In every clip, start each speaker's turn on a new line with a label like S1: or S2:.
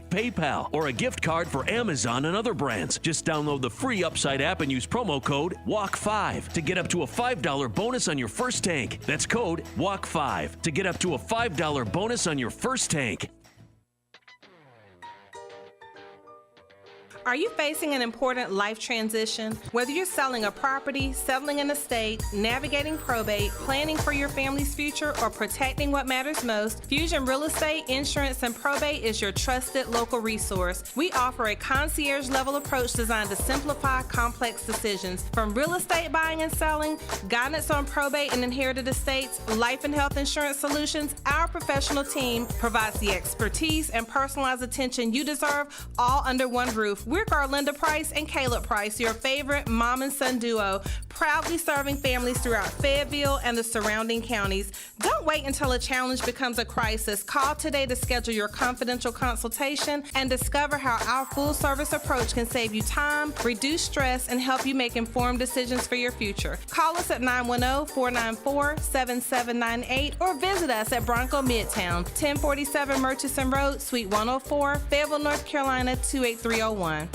S1: PayPal, or a gift card for Amazon and other brands. Just download the free Upside app and use promo code WALK5 to get up to a $5 bonus on your first tank. That's code WALK5 to get up to a $5 bonus on your first tank.
S2: Are you facing an important life transition? Whether you're selling a property, settling an estate, navigating probate, planning for your family's future, or protecting what matters most, Fusion Real Estate, Insurance, and Probate is your trusted local resource. We offer a concierge-level approach designed to simplify complex decisions. From real estate buying and selling, guidance on probate and inherited estates, life and health insurance solutions, our professional team provides the expertise and personalized attention you deserve, all under one roof. We're Garlinda Price and Caleb Price, your favorite mom and son duo, proudly serving families throughout Fayetteville and the surrounding counties. Don't wait until a challenge becomes a crisis. Call today to schedule your confidential consultation and discover how our full-service approach can save you time, reduce stress, and help you make informed decisions for your future. Call us at 910-494-7798 or visit us at Bronco Midtown, 1047 Murchison Road, Suite 104, Fayetteville, North Carolina, 28301.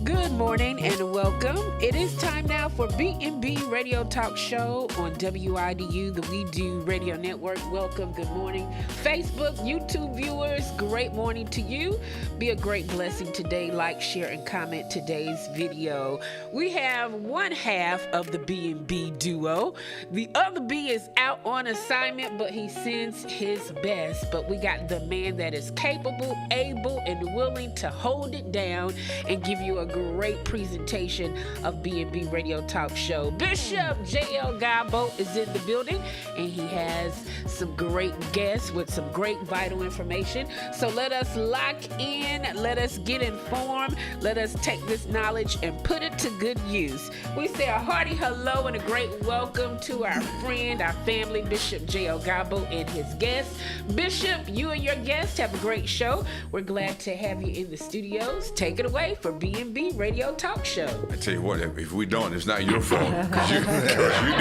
S3: Good morning and welcome. It is time now for B&B Radio Talk Show on WIDU, the We Do Radio Network. Welcome, good morning. Facebook, YouTube viewers, great morning to you. Be a great blessing today. Like, share, and comment today's video. We have one half of the B&B duo. The other B is out on assignment, but he sends his best. But we got the man that is capable, able, and willing to hold it down and give you a great presentation of B&B Radio Talk Show. Bishop J.L. Gabo is in the building, and he has some great guests with some great vital information. So let us lock in, let us get informed, let us take this knowledge and put it to good use. We say a hearty hello and a great welcome to our friend, our family, Bishop J.L. Gabo and his guests. Bishop, you and your guests have a great show. We're glad to have you in the studios. Take it away for B&B Radio Talk Show.
S4: I tell you what, if we don't, it's not your fault, because you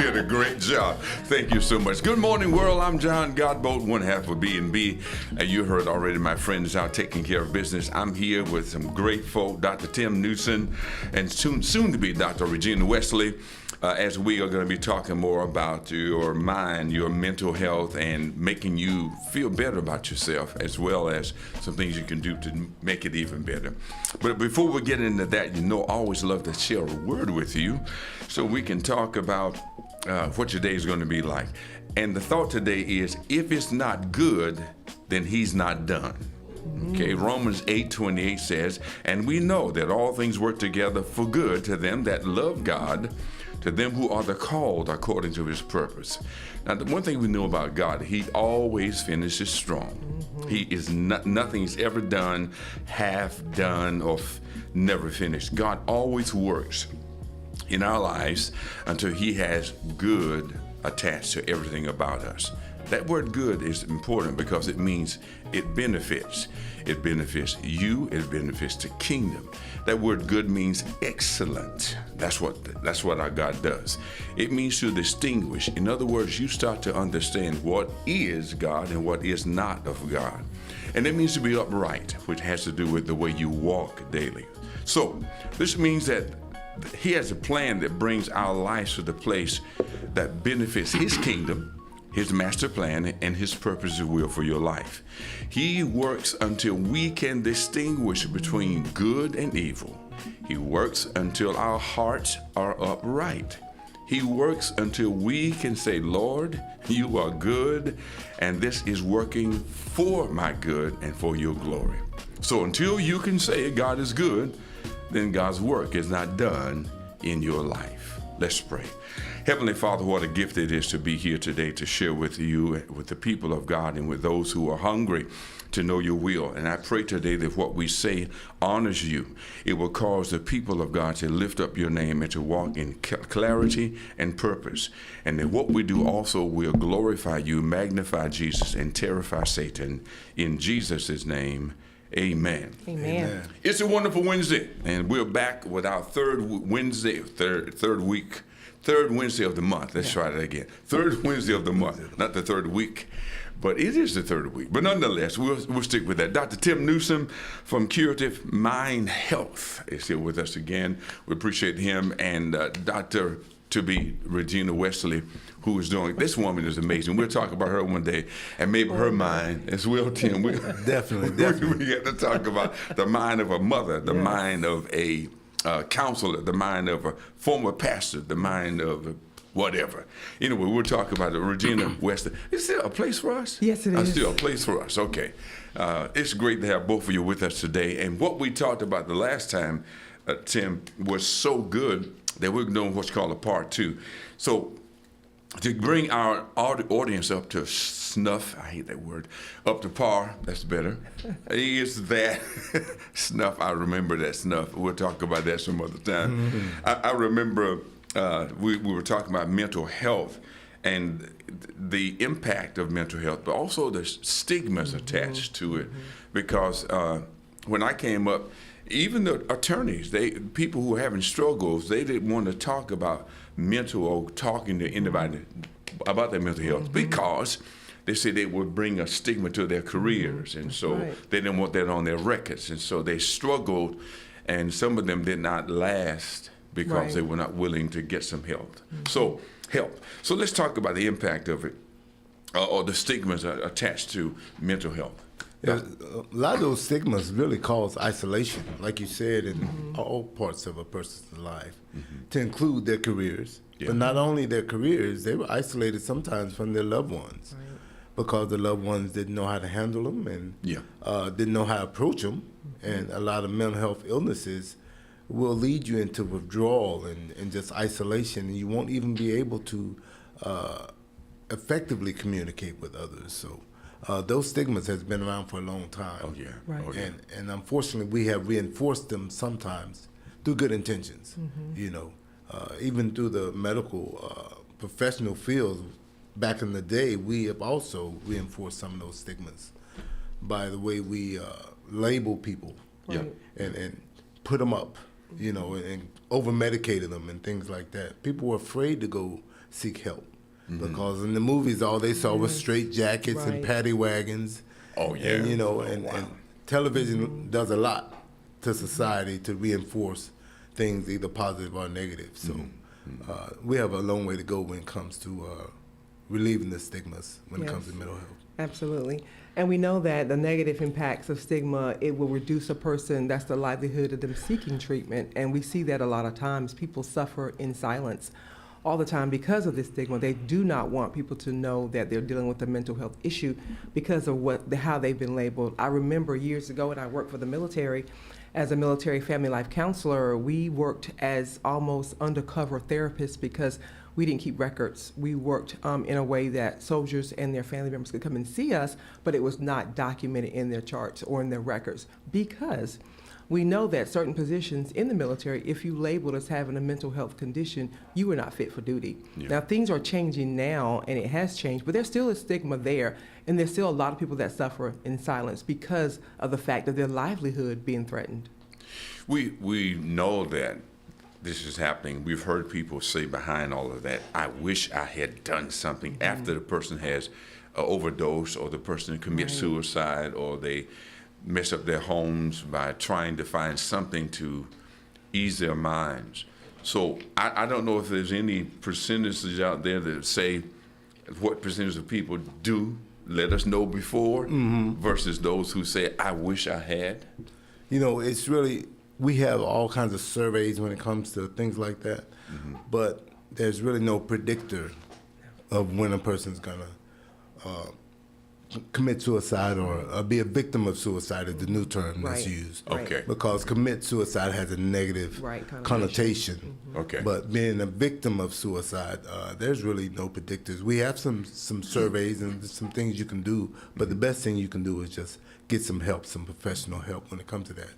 S4: did a great job. Thank you so much. Good morning, world. I'm John Godbolt, one half of B&B. You heard already my friends out taking care of business. I'm here with some great folk, Dr. Tim Newsom, and soon to be Dr. Regina Wesley. As we are going to be talking more about your mind, your mental health, and making you feel better about yourself, as well as some things you can do to make it even better. But before we get into that, I always love to share a word with you so we can talk about what your day is going to be like. And the thought today is, if it's not good, then he's not done. Okay, Romans 8:28 says, and we know that all things work together for good to them that love God, to them who are the called according to his purpose. Now, the one thing we know about God, he always finishes strong. He is nothing he's ever done, half done, or never finished. God always works in our lives until he has good attached to everything about us. That word good is important because it means it benefits. It benefits you, it benefits the kingdom. That word good means excellent. That's what our God does. It means to distinguish. In other words, you start to understand what is God and what is not of God. And it means to be upright, which has to do with the way you walk daily. So this means that he has a plan that brings our lives to the place that benefits his kingdom, his master plan, and his purpose and will for your life. He works until we can distinguish between good and evil. He works until our hearts are upright. He works until we can say, Lord, you are good, and this is working for my good and for your glory. So until you can say God is good, then God's work is not done in your life. Let's pray. Heavenly Father, what a gift it is to be here today to share with you, with the people of God, and with those who are hungry to know your will. And I pray today that what we say honors you. It will cause the people of God to lift up your name and to walk in clarity and purpose. And that what we do also will glorify you, magnify Jesus, and terrify Satan. In Jesus' name, amen.
S2: Amen.
S4: It's a wonderful Wednesday, and we're back with our third Wednesday of the month. Let's try that again. Third Wednesday of the month, not the third week, but it is the third week. But nonetheless, we'll stick with that. Dr. Tim Newsom from Curative Mind Health is here with us again. We appreciate him, and Dr. to-be Regina Wesley, who is doing, this woman is amazing. We'll talk about her one day, and maybe her mind as well, Tim.
S5: Definitely.
S4: We get to talk about the mind of a mother, the mind of a counselor, the mind of a former pastor, the mind of whatever. Anyway, we'll talk about it. Regina Wesley. Is there a place for us?
S5: Yes, it is.
S4: Still a place for us. Okay. It's great to have both of you with us today. And what we talked about the last time, Tim, was so good that we're doing what's called a part two. So to bring our audience up to snuff, I hate that word, up to par, that's better, is that snuff. I remember that snuff. We'll talk about that some other time. Mm-hmm. I remember we were talking about mental health and the impact of mental health, but also the stigmas attached to it. Because when I came up, even the attorneys, people who were having struggles, they didn't want to talk about mental or talking to anybody about their mental health because they said they would bring a stigma to their careers. And so they didn't want that on their records. And so they struggled, and some of them did not last because they were not willing to get some help. So let's talk about the impact of it, or the stigmas attached to mental health.
S5: Yeah, a lot of those stigmas really cause isolation, like you said, in all parts of a person's life, to include their careers. Yeah. But not only their careers, they were isolated sometimes from their loved ones because the loved ones didn't know how to handle them and didn't know how to approach them. And a lot of mental health illnesses will lead you into withdrawal and just isolation, and you won't even be able to effectively communicate with others. So those stigmas has been around for a long time.
S4: Oh, yeah. Right. Oh, yeah.
S5: And unfortunately, we have reinforced them sometimes through good intentions. You know, even through the medical professional field, back in the day, we have also reinforced some of those stigmas by the way we label people and put them up, you know, and over-medicated them and things like that. People were afraid to go seek help. Because in the movies, all they saw was straight jackets and paddy wagons. Oh, yeah. And, you know, and television does a lot to society to reinforce things either positive or negative. So we have a long way to go when it comes to relieving the stigmas when it comes to mental health.
S6: Absolutely. And we know that the negative impacts of stigma, it will reduce a person, that's the livelihood of them seeking treatment. And we see that a lot of times. People suffer in silence all the time because of this stigma. They do not want people to know that they're dealing with a mental health issue because of how they've been labeled. I remember years ago when I worked for the military as a military family life counselor, we worked as almost undercover therapists because we didn't keep records. We worked in a way that soldiers and their family members could come and see us, but it was not documented in their charts or in their records, because we know that certain positions in the military, if you labeled as having a mental health condition, you were not fit for duty.
S4: Yeah.
S6: Now, things are changing now, and it has changed, but there's still a stigma there, and there's still a lot of people that suffer in silence because of the fact of their livelihood being threatened.
S4: We know that this is happening. We've heard people say behind all of that, I wish I had done something after the person has overdose, or the person commits suicide, or they mess up their homes by trying to find something to ease their minds. So I don't know if there's any percentages out there that say what percentage of people do let us know before versus those who say, I wish I had.
S5: You know, it's really, we have all kinds of surveys when it comes to things like that, but there's really no predictor of when a person's gonna commit suicide or be a victim of suicide is the new term that's
S6: Right.
S5: used.
S6: Right.
S4: Okay.
S5: Because commit suicide has a negative
S6: Right,
S5: connotation.
S4: Okay.
S5: But being a victim of suicide, there's really no predictors. We have some surveys and some things you can do, but the best thing you can do is just get some help, some professional help when it comes to that.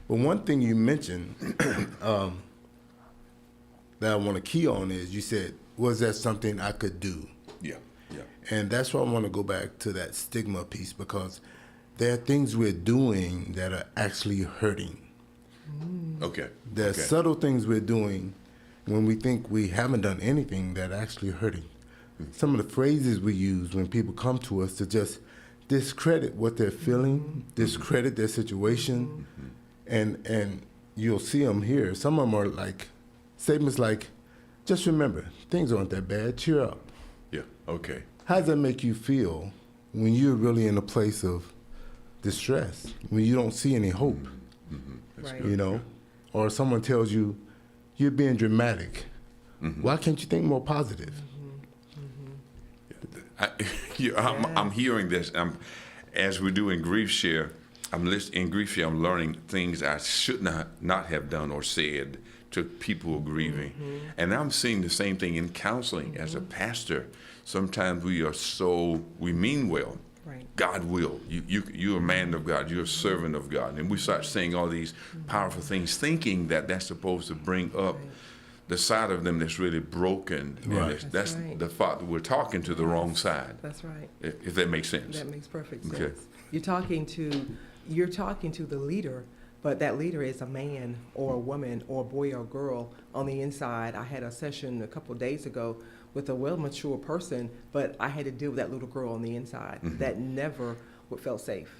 S5: But one thing you mentioned that I want to key on is you said, was that something I could do?
S4: Yeah, yeah.
S5: And that's why I want to go back to that stigma piece, because there are things we're doing that are actually hurting.
S4: Okay.
S5: There are
S4: okay.
S5: subtle things we're doing when we think we haven't done anything that are actually hurting. Some of the phrases we use when people come to us to just discredit what they're feeling, discredit their situation, and you'll see them here. Some of them are like statements like, just remember, things aren't that bad, cheer up.
S4: Yeah, okay.
S5: How does that make you feel when you're really in a place of distress, when you don't see any hope,
S6: Right.
S5: you know? Or someone tells you, you're being dramatic. Why can't you think more positive?
S4: I'm hearing this. As we do in Grief Share, in Grief Share, I'm learning things I should not have done or said to people who are grieving. And I'm seeing the same thing in counseling as a pastor. Sometimes we mean well.
S6: Right.
S4: God will. You're a man of God. You're a servant of God. And we start saying all these powerful things, thinking that that's supposed to bring up the side of them that's really broken.
S5: Right.
S4: And
S6: That's
S4: that's
S6: right.
S4: the fact that we're talking to the wrong side,
S6: That's right.
S4: if that makes sense.
S6: That makes perfect sense.
S4: Okay.
S6: You're talking to the leader, but that leader is a man or a woman or a boy or girl on the inside. I had a session a couple of days ago with a well-mature person, but I had to deal with that little girl on the inside that never felt safe.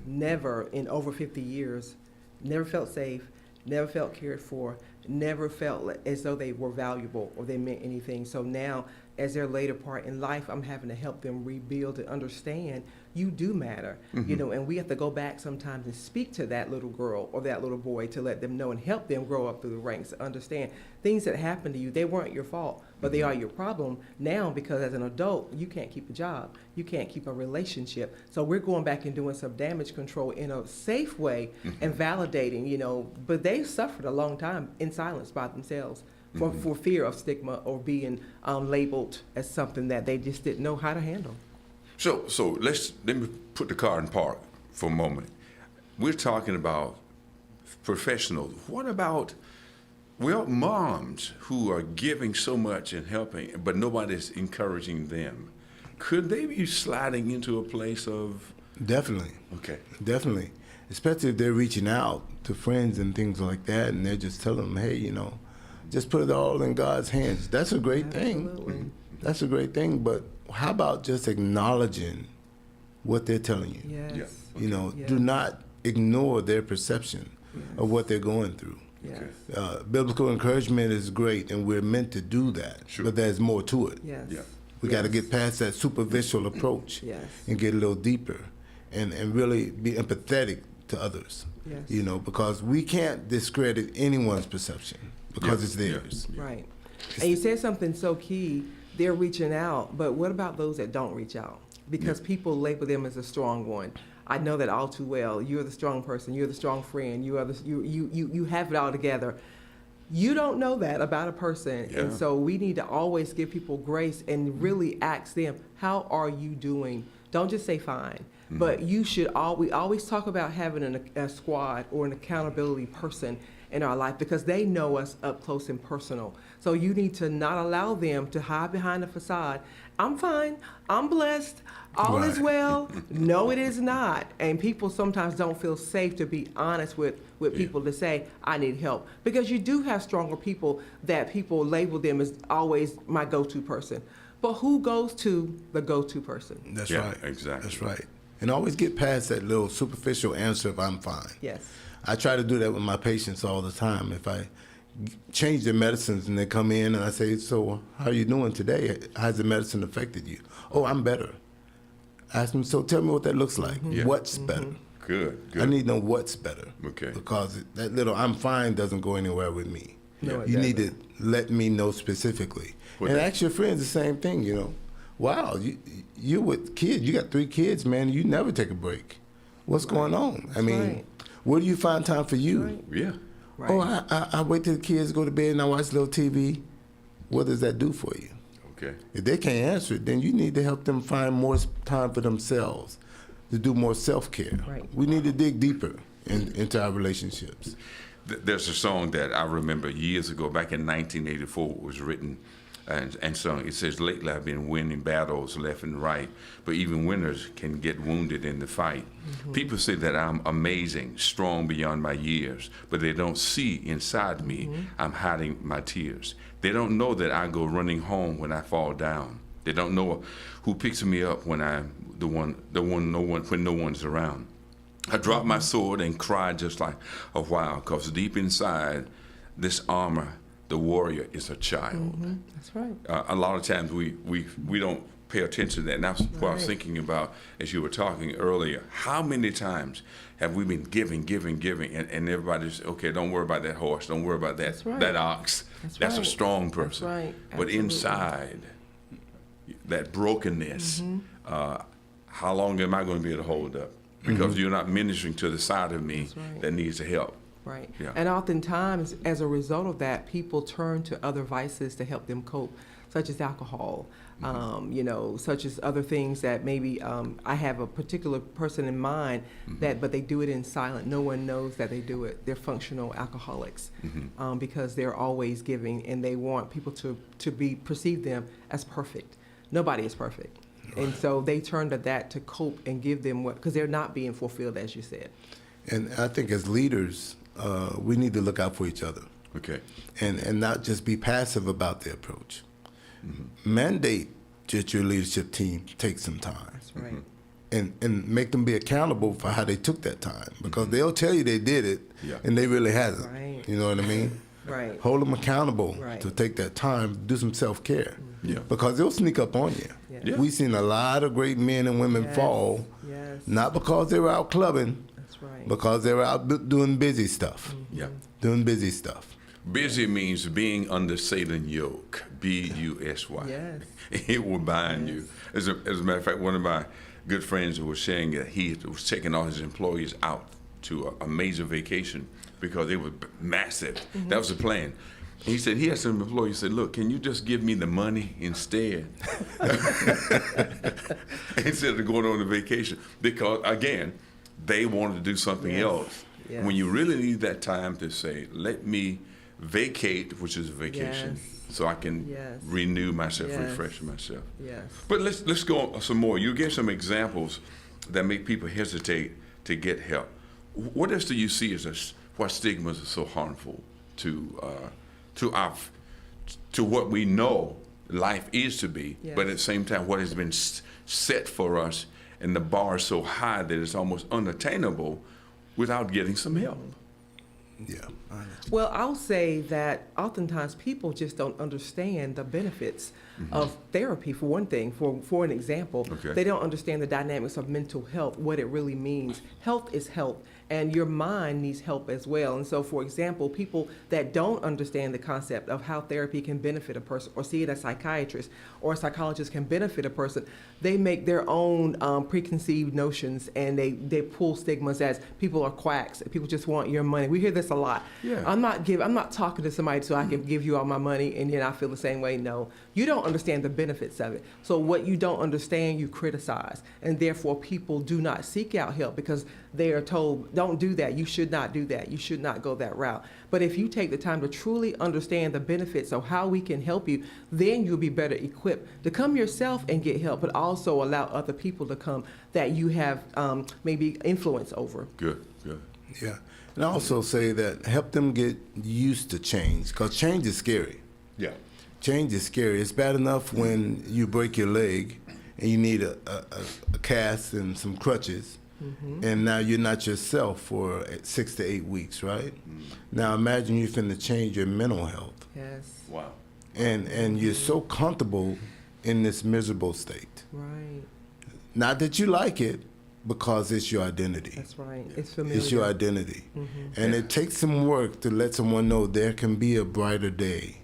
S6: Never in over 50 years, never felt safe, never felt cared for, never felt as though they were valuable or they meant anything. So now, as their later part in life, I'm having to help them rebuild and understand you do matter, you know, and we have to go back sometimes and speak to that little girl or that little boy to let them know and help them grow up through the ranks, understand things that happened to you, they weren't your fault, but they are your problem now, because as an adult, you can't keep a job, you can't keep a relationship. So we're going back and doing some damage control in a safe way and validating, you know, but they suffered a long time in silence by themselves. For fear of stigma or being labeled as something that they just didn't know how to handle.
S4: So let me put the car in park for a moment. We're talking about professionals. What about, moms who are giving so much and helping, but nobody's encouraging them? Could they be sliding into a place of...
S5: Definitely.
S4: Okay.
S5: Definitely. Especially if they're reaching out to friends and things like that, and they're just telling them, hey, you know, just put it all in God's hands. That's a great
S6: Absolutely.
S5: thing. That's a great thing, but how about just acknowledging what they're telling you?
S6: Yes.
S4: Yeah.
S5: You know,
S6: Yeah.
S5: do not ignore their perception of what they're going through.
S6: Yes.
S5: Biblical encouragement is great, and we're meant to do that,
S4: Sure.
S5: but there's more to it.
S6: Yes.
S4: Yeah.
S5: We got to get past that superficial approach
S6: Yes.
S5: and get a little deeper and really be empathetic to others.
S6: Yes.
S5: You know, because we can't discredit anyone's perception because
S4: Yeah.
S5: it's theirs.
S6: Right. And you said something so key. They're reaching out, but what about those that don't reach out? Because people label them as a strong one. I know that all too well. You're the strong person. You're the strong friend. You have it all together. You don't know that about a person.
S4: Yeah.
S6: And so we need to always give people grace and really ask them, how are you doing? Don't just say fine. But you should we always talk about having a squad or an accountability person in our life because they know us up close and personal. So you need to not allow them to hide behind a facade. I'm fine. I'm blessed. All is
S5: Right.
S6: well. No, it is not. And people sometimes don't feel safe to be honest with people to say, I need help. Because you do have stronger people that people label them as always my go-to person. But who goes to the go-to person?
S5: That's
S4: Yeah,
S5: right.
S4: exactly.
S5: That's right. And always get past that little superficial answer of I'm fine.
S6: Yes.
S5: I try to do that with my patients all the time. If I change their medicines and they come in and I say, so how are you doing today? How's the medicine affected you? Oh, I'm better. Ask them, so tell me what that looks like.
S4: Yeah.
S5: What's better?
S4: Good.
S5: I need to know what's better.
S4: Okay.
S5: Because that little I'm fine doesn't go anywhere with me.
S6: No, it
S5: You need to
S6: doesn't.
S5: let me know specifically.
S4: Well,
S5: and
S4: that-
S5: ask your friends the same thing, Wow, you with kids, you got 3 kids, man, you never take a break. What's going on? I mean,
S6: right.
S5: where do you find time for you?
S6: Right.
S4: Yeah.
S6: Right.
S5: Oh, I wait till the kids go to bed and I watch a little TV. What does that do for you?
S4: Okay.
S5: If they can't answer it, then you need to help them find more time for themselves, to do more self-care.
S6: Right.
S5: We need to dig deeper into our relationships.
S4: There's a song that I remember years ago, back in 1984, it was written and sung. It says, lately I've been winning battles left and right, but even winners can get wounded in the fight. People say that I'm amazing, strong beyond my years, but they don't see inside me I'm hiding my tears. They don't know that I go running home when I fall down. They don't know who picks me up when I'm when no one's around. I dropped my sword and cried just like a while, because deep inside this armor, the warrior is a child.
S6: That's right.
S4: A lot of times we don't pay attention to that. And that's what I was thinking about as you were talking earlier. How many times have we been giving, and everybody's, okay, don't worry about that horse, don't worry about that,
S6: That's right.
S4: that ox.
S6: That's
S4: a
S6: right.
S4: strong person.
S6: That's right.
S4: But
S6: Absolutely.
S4: inside, that brokenness, how long am I going to be able to hold up? Because you're not ministering to the side of me
S6: That's right.
S4: that needs the help.
S6: Right.
S4: Yeah.
S6: And oftentimes, as a result of that, people turn to other vices to help them cope, such as alcohol, such as other things that maybe I have a particular person in mind but they do it in silent. No one knows that they do it. They're functional alcoholics because they're always giving and they want people to perceive them as perfect. Nobody is perfect. And so they turn to that to cope and give them because they're not being fulfilled, as you said.
S5: And I think as leaders, we need to look out for each other
S4: Okay.
S5: and not just be passive about the approach. Mandate that your leadership team take some time.
S6: That's right.
S5: And make them be accountable for how they took that time, because they'll tell you they did it,
S4: Yeah.
S5: and they really hasn't.
S6: Right.
S5: You know what I mean?
S6: Right.
S5: Hold them accountable
S6: Right.
S5: to take that time, do some self-care.
S4: Yeah.
S5: Because they'll sneak up on you.
S6: Yeah.
S4: Yeah.
S5: We've seen a lot of great men and women
S6: Yes.
S5: fall,
S6: Yes.
S5: not because they were out clubbing,
S6: That's right.
S5: because they were out doing busy stuff.
S4: Yeah.
S5: Doing busy stuff.
S4: Busy means being under Satan's yoke. B-U-S-Y.
S6: Yes.
S4: It will bind you. As a matter of fact, one of my good friends was saying that he was taking all his employees out to a major vacation because it was massive. That was the plan. He said he had some employees said, "Look, can you just give me the money instead?" Instead of going on a vacation. Because again, they wanted to do something
S6: Yes.
S4: else.
S6: Yes.
S4: When you really need that time to say, let me vacate, which is a vacation,
S6: Yes.
S4: so I can
S6: Yes.
S4: renew myself,
S6: Yes.
S4: refresh myself.
S6: Yes.
S4: But let's go on some more. You gave some examples that make people hesitate to get help. What else do you see as why stigmas are so harmful to what we know life is to be,
S6: Yes.
S4: but at the same time, what has been set for us, and the bar is so high that it's almost unattainable without getting some help.
S5: Yeah.
S6: Well, I'll say that oftentimes people just don't understand the benefits of therapy, for one thing. For an example,
S4: Okay.
S6: they don't understand the dynamics of mental health, what it really means. Health is health, and your mind needs help as well. And so, for example, people that don't understand the concept of how therapy can benefit a person, or see it as a psychiatrist or a psychologist can benefit a person, they make their own preconceived notions, and they pull stigmas as people are quacks, people just want your money. We hear this a lot.
S4: Yeah.
S6: I'm not talking to somebody so I can give you all my money and then I feel the same way. No, you don't understand the benefits of it. So what you don't understand, you criticize, and therefore people do not seek out help because they are told, don't do that. You should not do that. You should not go that route. But if you take the time to truly understand the benefits of how we can help you, then you'll be better equipped to come yourself and get help, but also allow other people to come that you have maybe influence over.
S4: Good.
S5: Yeah. And I also say that help them get used to change, because change is scary.
S4: Yeah.
S5: Change is scary. It's bad enough when you break your leg and you need a cast and some crutches, and now you're not yourself for 6 to 8 weeks, right? Now imagine you're finna change your mental health,
S6: Yes.
S4: Wow.
S5: and you're so comfortable in this miserable state.
S6: Right.
S5: Not that you like it, because it's your identity.
S6: That's right. It's familiar.
S5: It's your identity. And it takes some work to let someone know there can be a brighter day,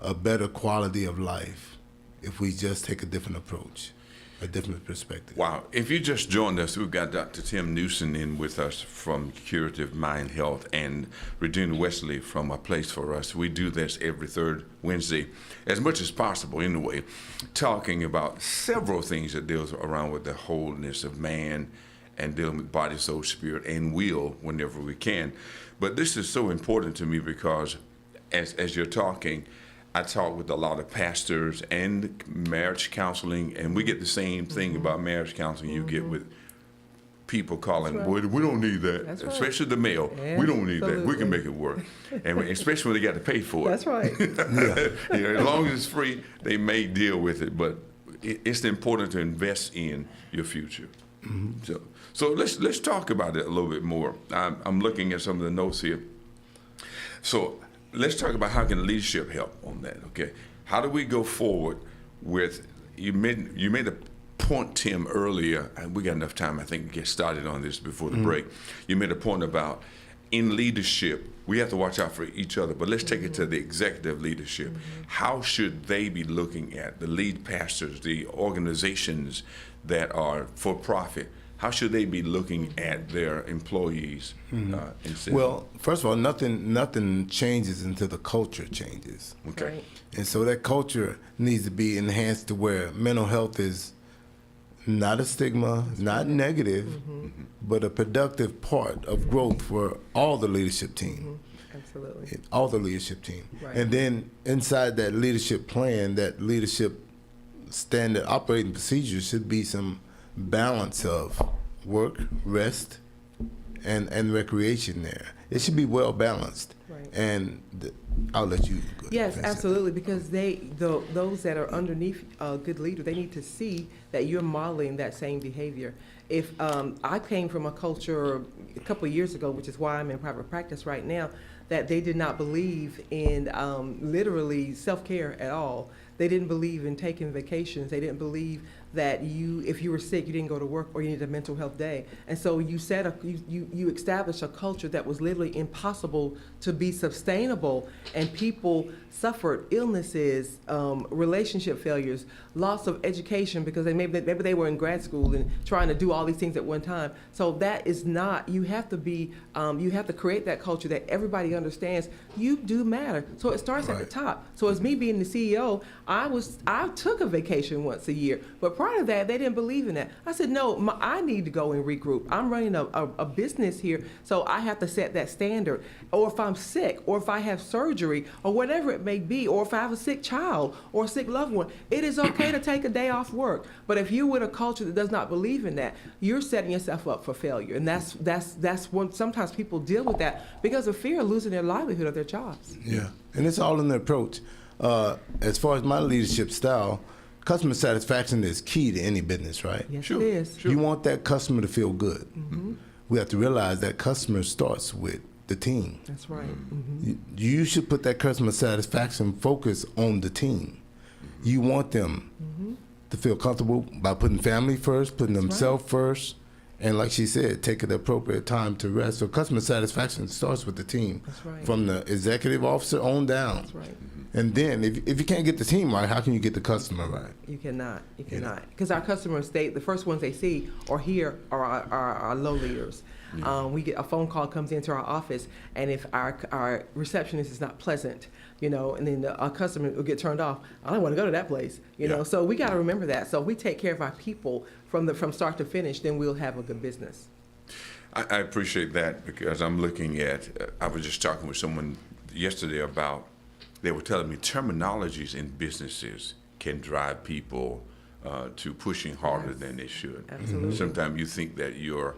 S5: a better quality of life, if we just take a different approach, a different perspective.
S4: Wow. If you just joined us, we've got Dr. Tim Newsom in with us from Curative Mind Health and Regina Wesley from A Place for Us. We do this every third Wednesday, as much as possible anyway, talking about several things that deals around with the wholeness of man and dealing with body, soul, spirit, and will whenever we can. But this is so important to me because as you're talking, I talk with a lot of pastors and marriage counseling, and we get the same thing about marriage counseling you get with people calling, boy, we don't need that,
S6: That's right.
S4: especially the male. We don't need that. We can make it work. And especially when they got to pay for it.
S6: That's right.
S4: You know, as long as it's free, they may deal with it, but it's important to invest in your future. So let's talk about it a little bit more. I'm looking at some of the notes here. So let's talk about how can leadership help on that, okay? How do we go forward with, you made a point, Tim, earlier, and we got enough time, I think, to get started on this before the break. You made a point about in leadership, we have to watch out for each other, but let's take it to the executive leadership. How should they be looking at the lead pastors, the organizations that are for profit? How should they be looking at their employees?
S5: Well, first of all, nothing changes until the culture changes.
S4: Okay.
S6: Right.
S5: And so that culture needs to be enhanced to where mental health is not a stigma, not negative, but a productive part of growth for all the leadership team.
S6: Absolutely.
S5: All the leadership team.
S6: Right.
S5: And then inside that leadership plan, that leadership standard operating procedure should be some balance of work, rest, and recreation there. It should be well balanced.
S6: Right.
S5: And I'll let you go.
S6: Yes,
S5: finish that.
S6: absolutely, because those that are underneath a good leader, they need to see that you're modeling that same behavior. If I came from a culture a couple of years ago, which is why I'm in private practice right now, that they did not believe in literally self-care at all. They didn't believe in taking vacations. They didn't believe that if you were sick, you didn't go to work or you needed a mental health day. And so you established a culture that was literally impossible to be sustainable, and people suffered illnesses, relationship failures, loss of education because maybe they were in grad school and trying to do all these things at one time. So that is not, you have to create that culture that everybody understands you do matter. So it starts at the top. So as me being the CEO, I took a vacation once a year, but prior to that, they didn't believe in that. I said, no, I need to go and regroup. I'm running a business here, so I have to set that standard. Or if I'm sick, or if I have surgery, or whatever it may be, or if I have a sick child or a sick loved one, it is okay to take a day off work. But if you're with a culture that does not believe in that, you're setting yourself up for failure. And that's when sometimes people deal with that because of fear of losing their livelihood or their jobs.
S5: Yeah, and it's all in the approach. As far as my leadership style, customer satisfaction is key to any business, right?
S6: Yes,
S4: Sure.
S6: it is.
S5: You want that customer to feel good. We have to realize that customer starts with the team.
S6: That's right.
S5: You should put that customer satisfaction focus on the team. You want them to feel comfortable by putting family first, putting themselves first, And like she said, take the appropriate time to rest. So customer satisfaction starts with the team.
S6: That's right.
S5: From the executive officer on down.
S6: That's right.
S5: And then if you can't get the team right, how can you get the customer right?
S6: You cannot. You cannot. Because our customers, the first ones they see or hear are our low leaders. We get a phone call comes into our office, and if our receptionist is not pleasant, and then our customer will get turned off. I don't want to go to that place, know. So we got to remember that. So if we take care of our people from start to finish, then we'll have a good business.
S4: I appreciate that, because I'm looking at. I was just talking with someone yesterday about. They were telling me terminologies in businesses can drive people to pushing harder than they should.
S6: Absolutely.
S4: Sometimes you think that your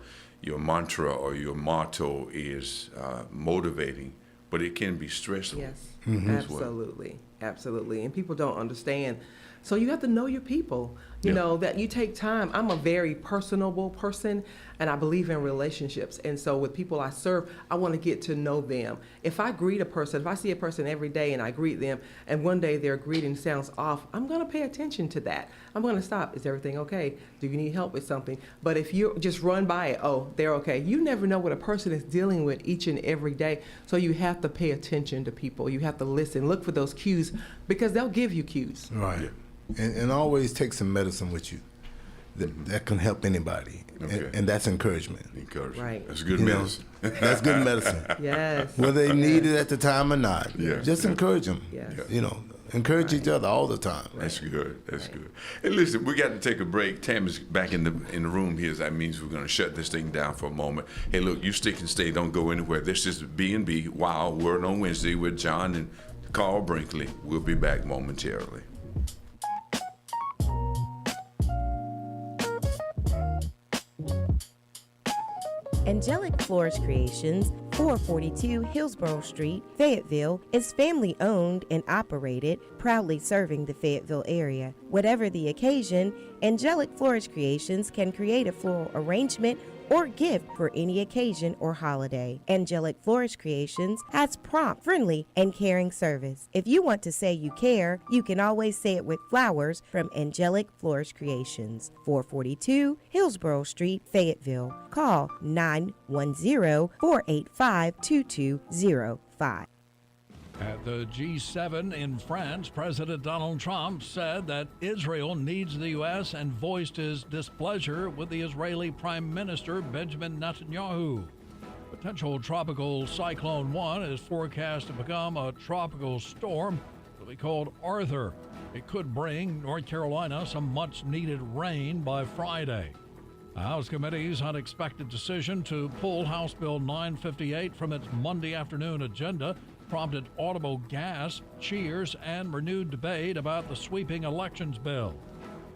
S4: mantra or your motto is motivating, but it can be stressful.
S6: Yes,
S4: as well.
S6: absolutely, absolutely. And people don't understand. So you have to know your people,
S4: Yeah.
S6: that you take time. I'm a very personable person, and I believe in relationships. And so with people I serve, I want to get to know them. If I see a person every day and I greet them, and one day their greeting sounds off, I'm going to pay attention to that. I'm going to stop. Is everything okay? Do you need help with something? But if you just run by it, oh, they're okay. You never know what a person is dealing with each and every day. So you have to pay attention to people. You have to listen, look for those cues, because they'll give you cues.
S5: Right. And always take some medicine with you. That can help anybody.
S4: Okay.
S5: And that's encouragement.
S4: Encouragement.
S6: Right.
S4: That's good
S5: You know,
S4: medicine.
S5: that's good medicine.
S6: Yes.
S5: Whether they need it at the time or not.
S4: Yeah.
S5: Just encourage them.
S6: Yes.
S5: Encourage each other all the time.
S4: That's good. That's good. Hey, listen, we got to take a break. Tam is back in the room here. That means we're going to shut this thing down for a moment. Hey, look, you stick and stay. Don't go anywhere. This is B&B Wild Word on Wednesday with John and Carl Brinkley. We'll be back momentarily.
S7: Angelic Florist Creations, 442 Hillsborough Street, Fayetteville, is family owned and operated, proudly serving the Fayetteville area. Whatever the occasion, Angelic Florist Creations can create a floral arrangement or gift for any occasion or holiday. Angelic Florist Creations has prompt, friendly, and caring service. If you want to say you care, you can always say it with flowers from Angelic Florist Creations, 442 Hillsborough Street, Fayetteville. Call 910-485-2205.
S8: At the G7 in France, President Donald Trump said that Israel needs the U.S. and voiced his displeasure with the Israeli Prime Minister Benjamin Netanyahu. Potential tropical cyclone 1 is forecast to become a tropical storm. It'll be called Arthur. It could bring North Carolina some much-needed rain by Friday. The House Committee's unexpected decision to pull House Bill 958 from its Monday afternoon agenda prompted audible gasps, cheers, and renewed debate about the sweeping elections bill.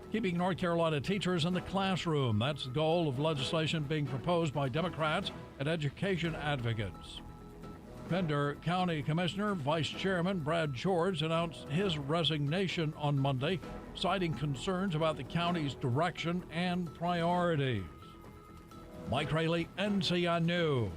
S8: Keeping North Carolina teachers in the classroom, that's the goal of legislation being proposed by Democrats and education advocates. Pender County Commissioner Vice Chairman Brad George announced his resignation on Monday, citing concerns about the county's direction and priorities. Mike Rayleigh, NCI News.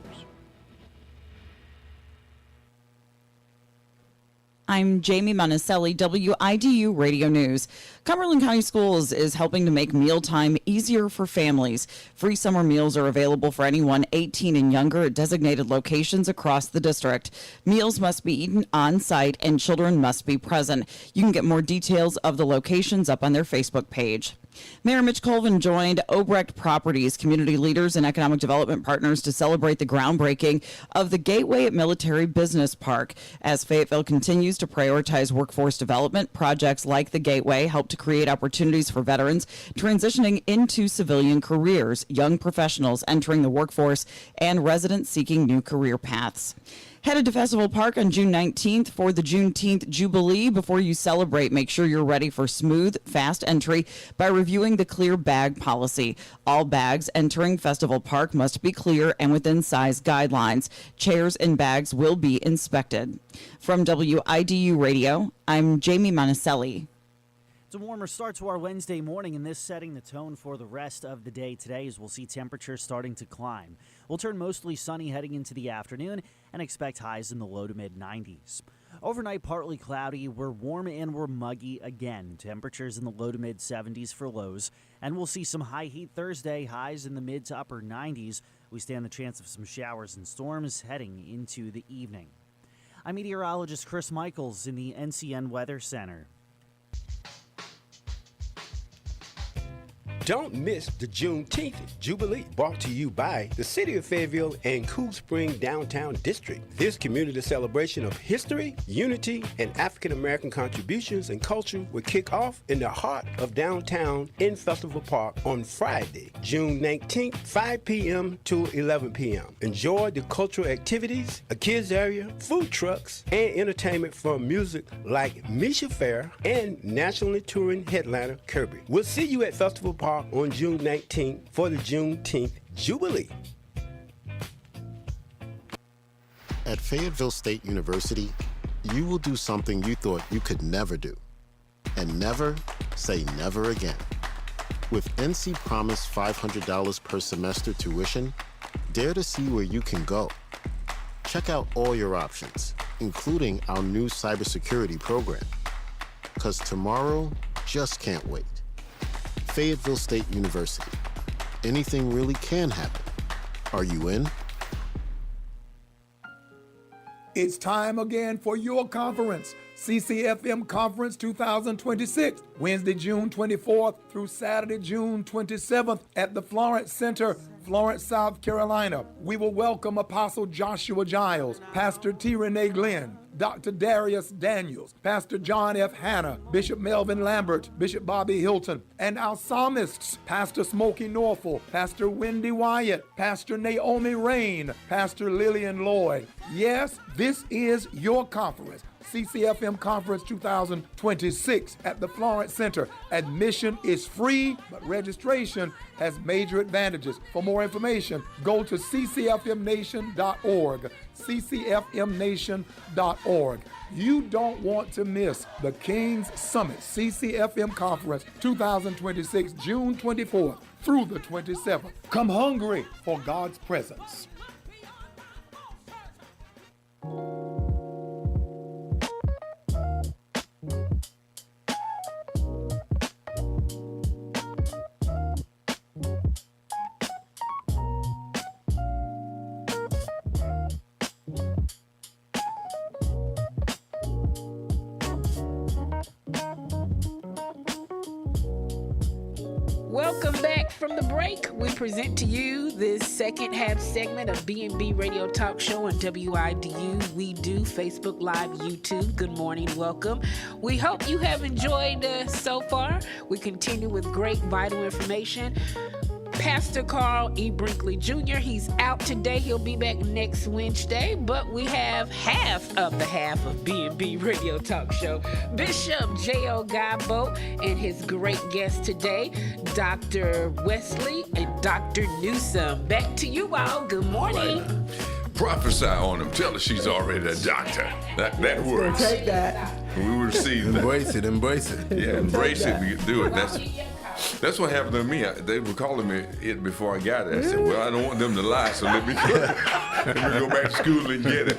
S9: I'm Jamie Monticelli, WIDU Radio News. Cumberland County Schools is helping to make mealtime easier for families. Free summer meals are available for anyone 18 and younger at designated locations across the district. Meals must be eaten on site and children must be present. You can get more details of the locations up on their Facebook page. Mayor Mitch Colvin joined Obrecht Properties, community leaders and economic development partners to celebrate the groundbreaking of the Gateway at Military Business Park. As Fayetteville continues to prioritize workforce development, projects like the Gateway help to create opportunities for veterans transitioning into civilian careers, young professionals entering the workforce, and residents seeking new career paths. Headed to Festival Park on June 19th for the Juneteenth Jubilee. Before you celebrate, make sure you're ready for smooth, fast entry by reviewing the clear bag policy. All bags entering Festival Park must be clear and within size guidelines. Chairs and bags will be inspected. From WIDU Radio, I'm Jamie Monticelli.
S10: It's a warmer start to our Wednesday morning, and this setting the tone for the rest of the day today as we'll see temperatures starting to climb. We'll turn mostly sunny heading into the afternoon and expect highs in the low to mid 90s. Overnight, partly cloudy. We're warm and we're muggy again. Temperatures in the low to mid 70s for lows. And we'll see some high heat Thursday, highs in the mid to upper 90s. We stand the chance of some showers and storms heading into the evening. I'm meteorologist Chris Michaels in the NCN Weather Center.
S11: Don't miss the Juneteenth Jubilee, brought to you by the City of Fayetteville and Cool Spring Downtown District. This community celebration of history, unity, and African American contributions and culture will kick off in the heart of downtown in Festival Park on Friday, June 19th, 5 p.m. to 11 p.m. Enjoy the cultural activities, a kids area, food trucks, and entertainment from music like Misha Fair and nationally touring headliner Kirby. We'll see you at Festival Park on June 19th for the Juneteenth Jubilee.
S12: At Fayetteville State University, you will do something you thought you could never do. And never say never again. With NC Promise $500 per semester tuition, dare to see where you can go. Check out all your options, including our new cybersecurity program. Because tomorrow just can't wait. Fayetteville State University. Anything really can happen. Are you in?
S13: It's time again for your conference, CCFM Conference 2026, Wednesday, June 24th through Saturday, June 27th at the Florence Center, Florence, South Carolina. We will welcome Apostle Joshua Giles, Pastor T. Renee Glenn, Dr. Darius Daniels, Pastor John F. Hanna, Bishop Melvin Lambert, Bishop Bobby Hilton, and our psalmists, Pastor Smokey Norfolk, Pastor Wendy Wyatt, Pastor Naomi Rain, Pastor Lillian Lloyd. Yes, this is your conference. CCFM Conference 2026 at the Florence Center. Admission is free, but registration has major advantages. For more information, go to ccfmnation.org, ccfmnation.org. You don't want to miss the King's Summit CCFM Conference 2026, June 24th through the 27th. Come hungry for God's presence.
S3: Welcome back from the break. We present to you this second half segment of B&B Radio Talk Show on WIDU. We do Facebook Live, YouTube. Good morning. Welcome. We hope you have enjoyed so far. We continue with great vital information. Pastor Carl E. Brinkley Jr., he's out today. He'll be back next Wednesday, but we have half of B&B Radio Talk Show. Bishop J.O. Godbolt and his great guest today, Dr. Wesley and Dr. Newsom. Back to you all. Good morning.
S4: Right. Prophesy on him. Tell her she's already a doctor. That works.
S6: Take that.
S4: We will receive that.
S5: Embrace it, embrace it.
S4: Yeah, embrace it. We do it. That's what happened to me. They were calling me it before I got it. I said, well, I don't want them to lie, so let me go back to school and get it.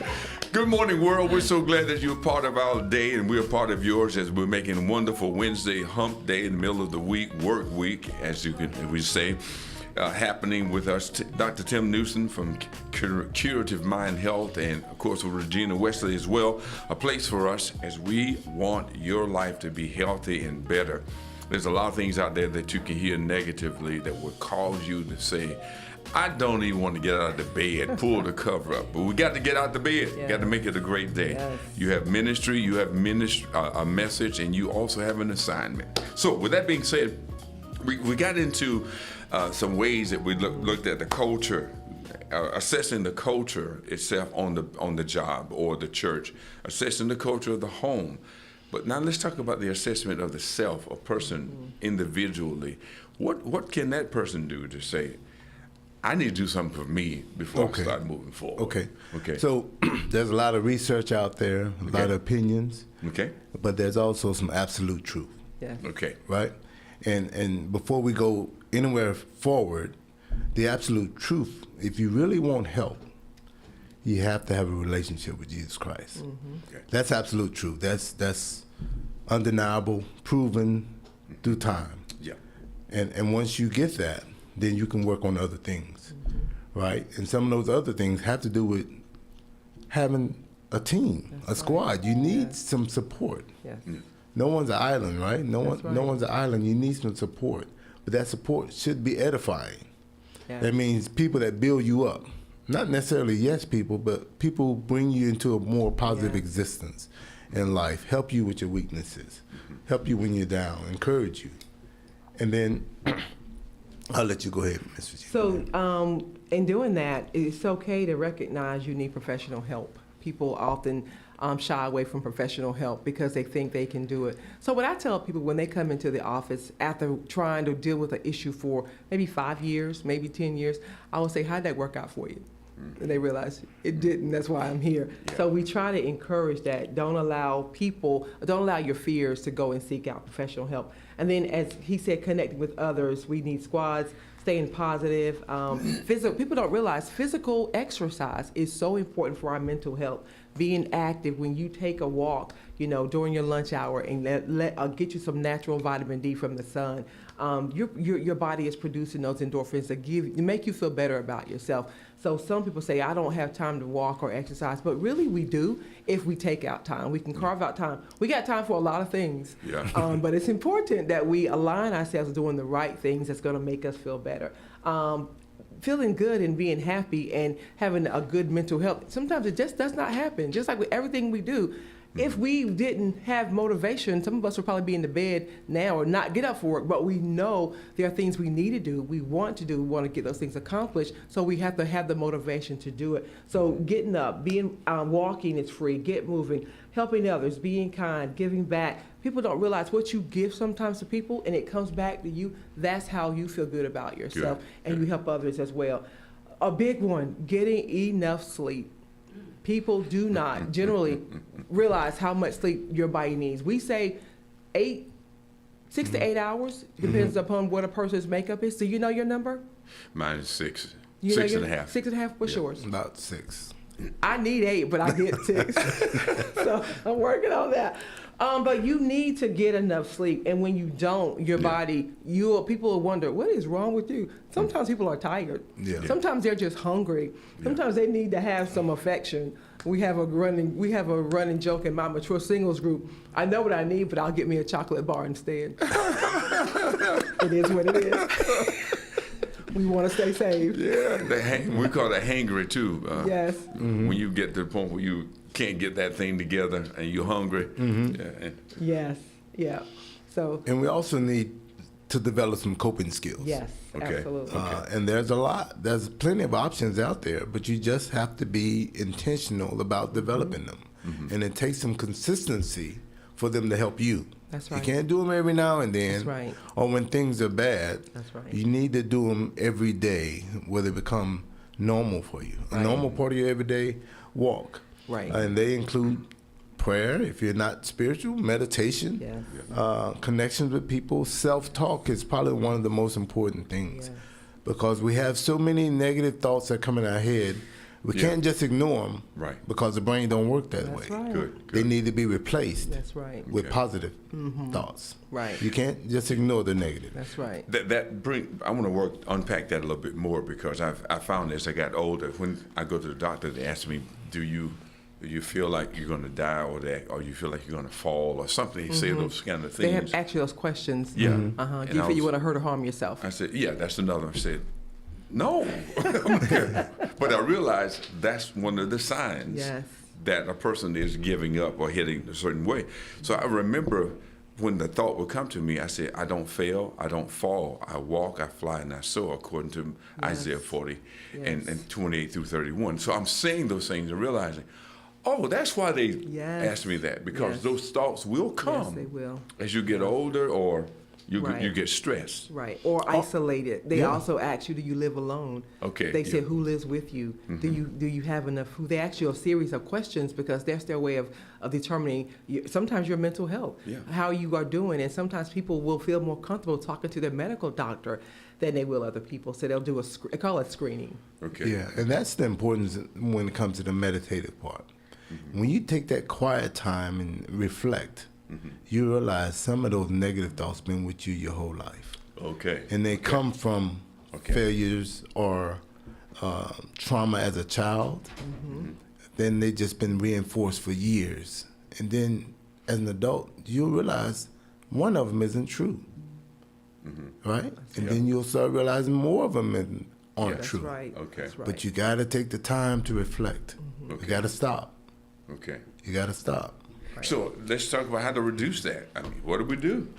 S4: Good morning, world. We're so glad that you're part of our day, and we're part of yours as we're making a wonderful Wednesday hump day in the middle of the week, work week, as we say, happening with us. Dr. Tim Newsom from Curative Mind Health, and of course with Regina Wesley as well, a place for us as we want your life to be healthy and better. There's a lot of things out there that you can hear negatively that will cause you to say, I don't even want to get out of the bed, pull the cover up. But we got to get out the bed. Yeah. Got to make it a great day. Yes. You have ministry, you have a message, and you also have an assignment. So with that being said, we got into some ways that we looked at the culture, assessing the culture itself on the job or the church, assessing the culture of the home. But now let's talk about the assessment of the self, a person individually. What can that person do to say, I need to do something for me before I start moving forward? Okay.
S5: So there's a lot of research out there, a lot of opinions.
S4: Okay.
S5: But there's also some absolute truth.
S6: Yeah.
S4: Okay.
S5: Right? And before we go anywhere forward, the absolute truth, if you really want help, you have to have a relationship with Jesus Christ.
S4: Okay.
S5: That's absolute truth. That's undeniable, proven through time.
S4: Yeah.
S5: And once you get that, then you can work on other things, right? And some of those other things have to do with having a team, a squad. You need some support.
S6: Yes.
S5: No one's an island, right? No one's an island. You need some support, but that support should be edifying.
S6: Yeah.
S5: That means people that build you up, not necessarily yes people, but people bring you into a more positive existence in life, help you with your weaknesses, help you when you're down, encourage you, and then I'll let you go ahead, Mr. G.
S6: So in doing that, it's okay to recognize you need professional help. People often shy away from professional help because they think they can do it. So what I tell people when they come into the office after trying to deal with an issue for maybe 5 years, maybe 10 years, I will say, how'd that work out for you? And they realize it didn't, that's why I'm here.
S4: Yeah.
S6: So we try to encourage that. Don't allow your fears to go and seek out professional help. And then as he said, connecting with others, we need squads, staying positive. People don't realize physical exercise is so important for our mental health. Being active, when you take a walk, during your lunch hour and get you some natural vitamin D from the sun, your body is producing those endorphins that make you feel better about yourself. So some people say, I don't have time to walk or exercise, but really we do if we take out time. We can carve out time. We got time for a lot of things, but it's important that we align ourselves doing the right things that's going to make us feel better. Feeling good and being happy and having a good mental health, sometimes it just does not happen. Just like with everything we do, if we didn't have motivation, some of us would probably be in the bed now or not get up for work, but we know there are things we need to do, we want to get those things accomplished, so we have to have the motivation to do it. So getting up, walking is free, get moving, helping others, being kind, giving back. People don't realize what you give sometimes to people and it comes back to you. That's how you feel good about yourself and you help others as well. A big one, getting enough sleep. People do not generally realize how much sleep your body needs. We say 6 to 8 hours, depends upon what a person's makeup is. Do you know your number?
S4: Mine is 6.
S6: You
S4: 6
S6: know
S4: and a half.
S6: 6.5, what's yours?
S5: About 6.
S6: I need 8, but I get 6. So I'm working on that. But you need to get enough sleep, and when you don't, your body, people will wonder, what is wrong with you? Sometimes people are tired.
S5: Yeah.
S6: Sometimes they're just hungry. Sometimes they need to have some affection. We have a running joke in my mature singles group. I know what I need, but I'll get me a chocolate bar instead. It is what it is. We want to stay safe.
S4: Yeah, we call it hangry too.
S6: Yes.
S4: When you get to the point where you can't get that thing together and you're hungry.
S6: Yes. Yeah. So.
S5: And we also need to develop some coping skills.
S6: Yes. Absolutely.
S5: And there's plenty of options out there, but you just have to be intentional about developing them. And it takes some consistency for them to help you.
S6: That's right.
S5: You can't do them every now and then.
S6: That's right.
S5: Or when things are bad.
S6: That's right.
S5: You need to do them every day where they become normal for you. A normal part of your everyday walk.
S6: Right.
S5: And they include prayer, if you're not spiritual, meditation, connections with people. Self-talk is probably one of the most important things because we have so many negative thoughts that come in our head. We can't just ignore them because the brain don't work that way.
S6: Right.
S4: Good.
S5: They need to be replaced with positive thoughts.
S6: Right.
S5: You can't just ignore the negative.
S6: That's right.
S4: I want to unpack that a little bit more because I found as I got older, when I go to the doctor, they ask me, do you feel like you're going to die or you feel like you're going to fall or something? They say those kind of things.
S6: They have asked you those questions.
S4: Yeah.
S6: Do you feel you want to hurt or harm yourself?
S4: I said, yeah, that's another one. I said, no. But I realized that's one of the signs that a person is giving up or heading a certain way. So I remember when the thought would come to me, I said, I don't fail, I don't fall, I walk, I fly, and I soar, according to Isaiah 40 and 28 through 31. So I'm saying those things and realizing, oh, that's why they asked me that, because those thoughts will come
S6: Yes, they will.
S4: as you get older or You get stressed.
S6: Right, or isolated. They also ask you, do you live alone?
S4: Okay.
S6: They said, who lives with you? Do you have enough food? They ask you a series of questions because that's their way of determining sometimes your mental health, how you are doing. And sometimes people will feel more comfortable talking to their medical doctor than they will other people. So they'll do they call it screening.
S4: Okay.
S5: Yeah, and that's the importance when it comes to the meditative part. When you take that quiet time and reflect, you realize some of those negative thoughts been with you your whole life.
S4: Okay.
S5: And they come from failures or trauma as a child. Then they just been reinforced for years. And then as an adult, you'll realize one of them isn't true. Right? And then you'll start realizing more of them aren't true.
S6: That's right.
S4: Okay.
S6: That's right.
S5: But you got to take the time to reflect. You got to stop.
S4: Okay.
S5: You got to stop.
S4: So let's talk about how to reduce that. I mean, what do we do?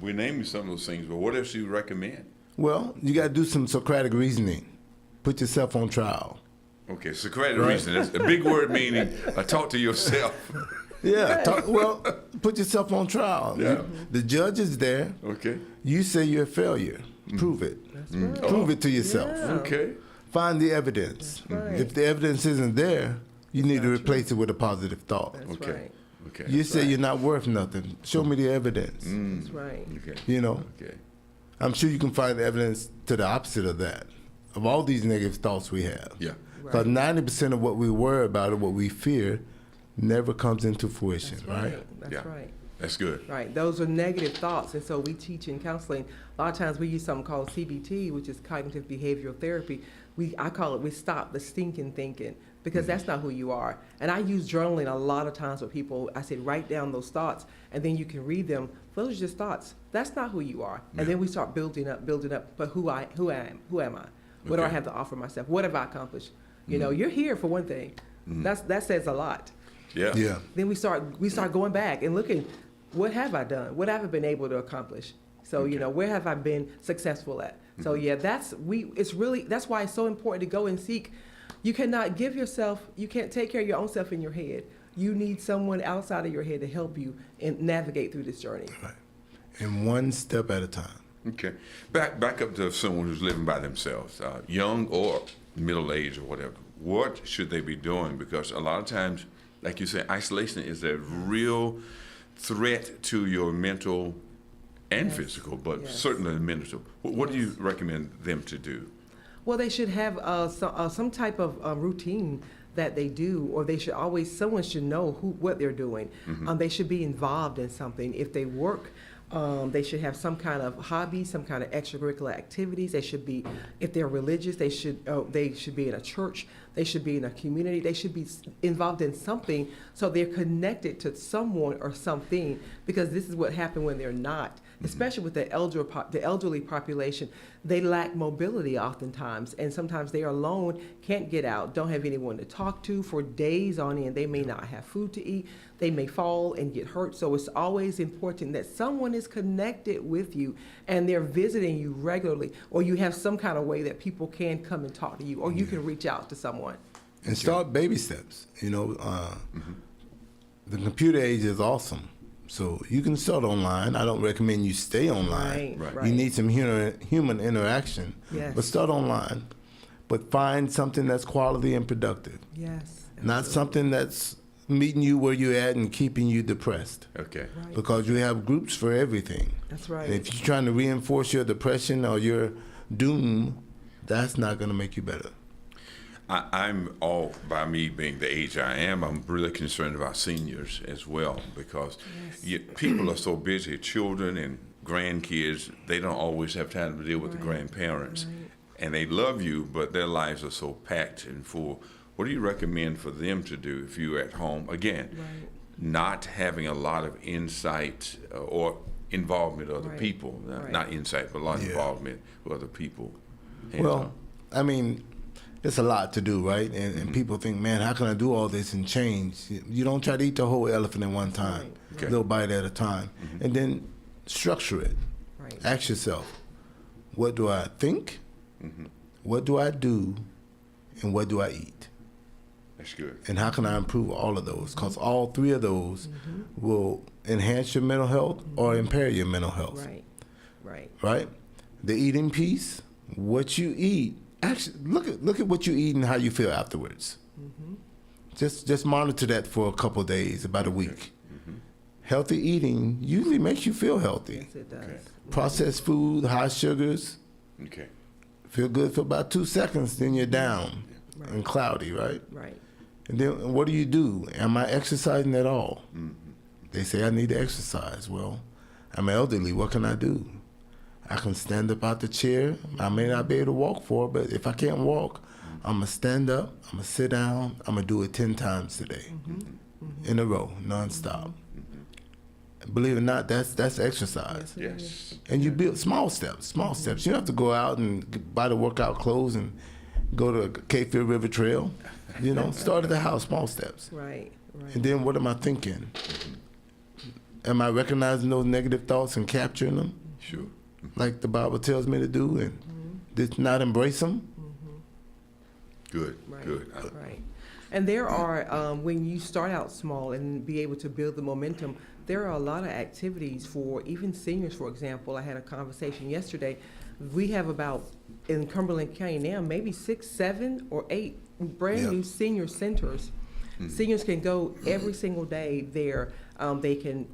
S4: We named some of those things, but what else do you recommend?
S5: Well, you got to do some Socratic reasoning. Put yourself on trial.
S4: Okay, Socratic reasoning. That's a big word meaning talk to yourself.
S5: Yeah. Put yourself on trial.
S4: Yeah.
S5: The judge is there.
S4: Okay.
S5: You say you're a failure. Prove it. Prove it to yourself.
S4: Okay.
S5: Find the evidence. If the evidence isn't there, you need to replace it with a positive thought.
S6: That's right.
S4: Okay.
S5: You say you're not worth nothing. Show me the evidence.
S6: That's right.
S4: Okay.
S5: You know,
S4: Okay.
S5: I'm sure you can find evidence to the opposite of that, of all these negative thoughts we have.
S4: Yeah.
S5: Because 90% of what we worry about or what we fear never comes into fruition, right?
S6: That's right.
S4: That's good.
S6: Right. Those are negative thoughts. And so we teach in counseling, a lot of times we use something called CBT, which is cognitive behavioral therapy. I call it, we stop the stinking thinking, because that's not who you are. And I use journaling a lot of times with people. I say, write down those thoughts, and then you can read them. Those are just thoughts. That's not who you are. And then we start building up. But who am I? What do I have to offer myself? What have I accomplished? You know, you're here for one thing. That says a lot.
S4: Yeah.
S6: Then we start going back and looking, what have I done? What have I been able to accomplish? So, you know, where have I been successful at? So that's why it's so important to go and seek. You cannot you can't take care of your own self in your head. You need someone outside of your head to help you and navigate through this journey.
S5: Right. And one step at a time.
S4: Okay. Back up to someone who's living by themselves, young or middle age or whatever. What should they be doing? Because a lot of times, like you say, isolation is a real threat to your mental and physical, but certainly mental. What do you recommend them to do?
S6: Well, they should have some type of routine that they do, or someone should know what they're doing. They should be involved in something. If they work, they should have some kind of hobby, some kind of extracurricular activities. They should be, if they're religious, they should be in a church. They should be in a community. They should be involved in something so they're connected to someone or something, because this is what happened when they're not. Especially with the elderly population, they lack mobility oftentimes, and sometimes they are alone, can't get out, don't have anyone to talk to for days on end. They may not have food to eat. They may fall and get hurt. So it's always important that someone is connected with you and they're visiting you regularly, or you have some kind of way that people can come and talk to you, or you can reach out to someone.
S5: And start baby steps. You know, the computer age is awesome. So you can start online. I don't recommend you stay online.
S6: Right.
S5: You need some human interaction.
S6: Yes.
S5: But start online. But find something that's quality and productive.
S6: Yes.
S5: Not something that's meeting you where you're at and keeping you depressed.
S4: Okay.
S6: Right.
S5: Because you have groups for everything.
S6: That's right.
S5: And if you're trying to reinforce your depression or your doom, that's not going to make you better.
S4: I'm all, by me being the age I am, I'm really concerned about seniors as well, because people are so busy, children and grandkids, they don't always have time to deal with the grandparents. And they love you, but their lives are so packed and full. What do you recommend for them to do if you're at home? Again, not having a lot of insight or involvement with other people. Not insight, but a lot of involvement with other people.
S5: Well, I mean, it's a lot to do, right? And people think, man, how can I do all this and change? You don't try to eat the whole elephant at one time, a little bite at a time. And then structure it. Ask yourself, what do I think? What do I do? And what do I eat?
S4: That's good.
S5: And how can I improve all of those? Because all three of those will enhance your mental health or impair your mental health.
S6: Right.
S5: Right? The eating piece, what you eat. Actually, look at what you eat and how you feel afterwards. Just monitor that for a couple of days, about a week. Healthy eating usually makes you feel healthy.
S6: Yes, it does.
S5: Processed food, high sugars,
S4: Okay.
S5: feel good for about 2 seconds, then you're down and cloudy, right?
S6: Right.
S5: And then what do? Am I exercising at all? They say I need to exercise. Well, I'm elderly. What can I do? I can stand up out the chair. I may not be able to walk for it, but if I can't walk, I'm going to stand up, I'm going to sit down, I'm going to do it 10 times today in a row, nonstop. Believe it or not, that's exercise.
S4: Yes.
S5: And you build small steps. You don't have to go out and buy the workout clothes and go to Cape Fear River Trail. Start at the house, small steps.
S6: Right.
S5: And then what am I thinking? Am I recognizing those negative thoughts and capturing them?
S4: Sure.
S5: Like the Bible tells me to do, and just not embrace them?
S4: Good.
S6: Right.
S4: Good.
S6: Right. And there are, when you start out small and be able to build the momentum, there are a lot of activities for even seniors, for example. I had a conversation yesterday. We have about, in Cumberland County now, maybe 6, 7, or 8 brand new senior centers. Seniors can go every single day there. They can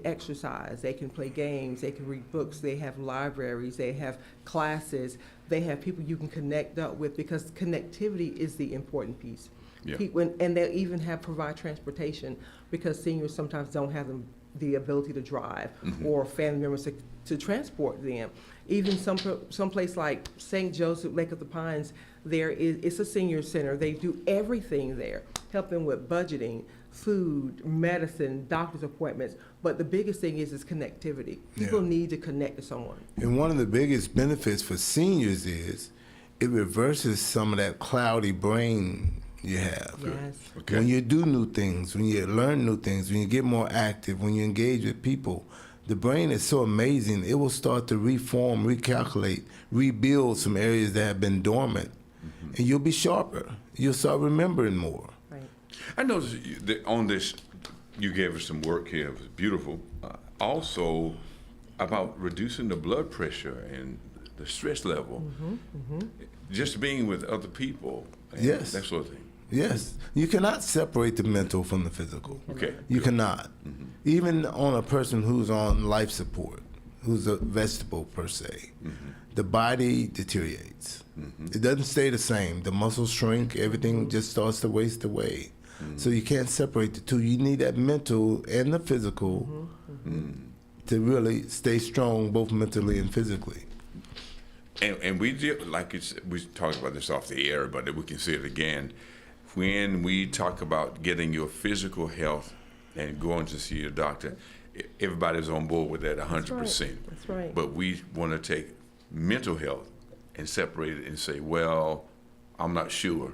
S6: exercise, they can play games, they can read books, they have libraries, they have classes, they have people you can connect up with, because connectivity is the important piece.
S4: Yeah.
S6: And they'll even provide transportation, because seniors sometimes don't have the ability to drive or family members to transport them. Even some place like St. Joseph, Lake of the Pines, it's a senior center. They do everything there, helping with budgeting, food, medicine, doctor's appointments. But the biggest thing is connectivity. People need to connect to someone.
S5: And one of the biggest benefits for seniors is it reverses some of that cloudy brain you have.
S6: Yes.
S4: Okay.
S5: When you do new things, when you learn new things, when you get more active, when you engage with people, the brain is so amazing. It will start to reform, recalculate, rebuild some areas that have been dormant, and you'll be sharper. You'll start remembering more.
S6: Right.
S4: I noticed that on this, you gave us some work here. It was beautiful. Also, about reducing the blood pressure and the stress level. Just being with other people. And
S5: Yes.
S4: that sort of thing.
S5: Yes. You cannot separate the mental from the physical.
S4: Okay.
S5: You cannot. Even on a person who's on life support, who's a vegetable per se, the body deteriorates. It doesn't stay the same. The muscles shrink, everything just starts to waste away. So you can't separate the two. You need that mental and the physical to really stay strong, both mentally and physically.
S4: And we did, we talked about this off the air, but we can say it again. When we talk about getting your physical health and going to see your doctor, everybody's on board with that 100%.
S6: That's right.
S4: But we want to take mental health and separate it and say, well, I'm not sure